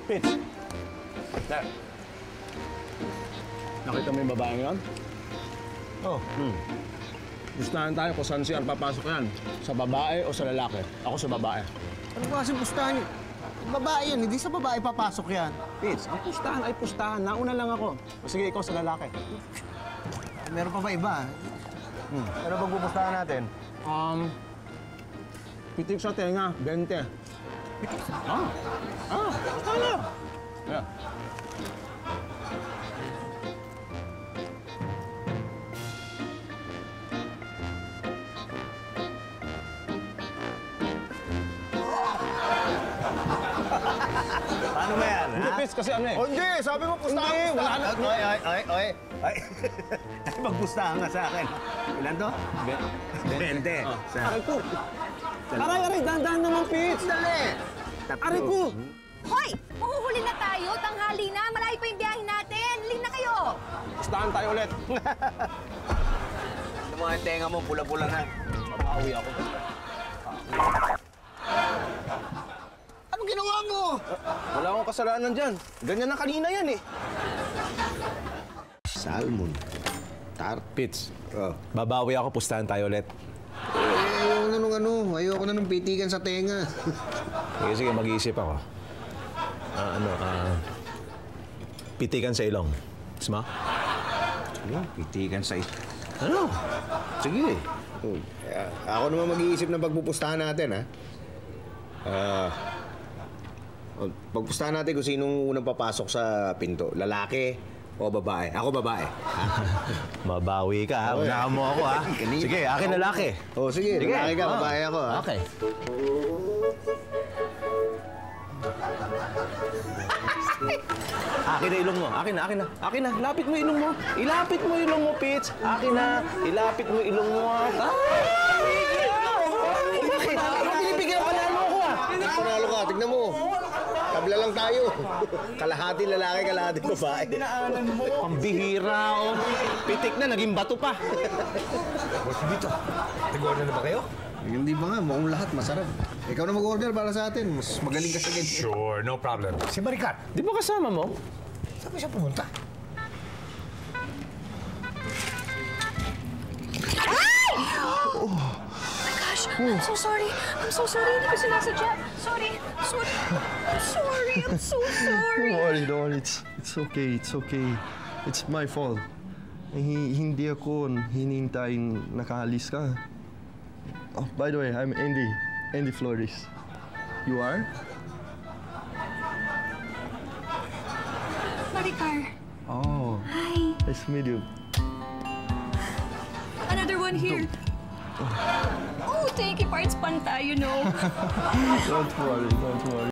Pitch. There. Nakita mo yung babaeng yan? Oh. Pustahan tayo kung saan siya papasok yan. Sa babae o sa lalaki? Ako sa babae. Ano ba kasing pustahan? Babae yan, hindi sa babae papasok yan. Pitch, ang pustahan ay pustahan. Nauna lang ako. O sige, ikaw sa lalaki. Meron pa ba iba? Ano bang pupustahan natin? Pitik sa tenga, 20. Pitik sa... pustahan na. Yeah. Paano ba yan, Hindi, ha? Pitch, kasi ano eh. Oh, hindi! Sabi mo, pustahan! Hindi, wala na. Ay. Magpustahan nga sa akin. Ilan to? 20. Aray ko. Aray, dahan-dahan naman, Pitch. Dali! Aray ko. Hoy! Mahuhuli na tayo! Tanghali na! Malayo pa yung biyahe natin! Ling na kayo! Pustahan tayo ulit. Ano mga tenga mo, pula-pula na. Mabawi ako. Anong ginawa mo? Wala akong kasalanan dyan. Ganyan na kanina yan eh. Salmon. Pitch. Oh. Babawi ako, pustahan tayo ulit. Ayoko na nung pitikan sa tenga. Sige, mag-iisip ako. Pitikan sa ilong. Isma? Ano? Pitikan sa Ano? Sige. Ako naman mag-iisip ng pagpupustahan natin, ha? Pagpustahan natin kung sinong unang papasok sa pinto. Lalaki o babae? Ako babae. Mabawi ka, ha? Unahan mo ako, ha? Sige, akin lalaki. Sige, lalaki ka, babae ako, ha? Okay. Akin na ilong mo. Akin na. Lapit mo ilong mo. Ilapit mo ilong mo, Pitch. Akin na. Ilapit mo ilong mo. Bakit? Pinipigyan panalo ko, ha? Panalo ka, tignan mo. Tabla lang tayo. Kalahati lalaki, kalahati babae. Dinaanan mo. Pambihira, oh. Pitik na, naging bato pa. Boss Vito, nag-order na ba kayo? Hindi ba nga, mukhang lahat masarap. Ikaw na mag-order para sa atin. Mas magaling ka sa ganyan. Sure, no problem. Si Maricar, Di ba kasama mo? saan ba siya pumunta? I'm so sorry. Hindi ko sinasadya. Sorry. I'm so sorry. Don't worry. It's okay. It's my fault. Hindi ako hinintay nakaalis ka. Oh, by the way, I'm Andy Flores. You are? Maricar. Oh, Hi. nice to meet you. Another one here. Oh, thank you. Parts pan tayo, no? Don't worry.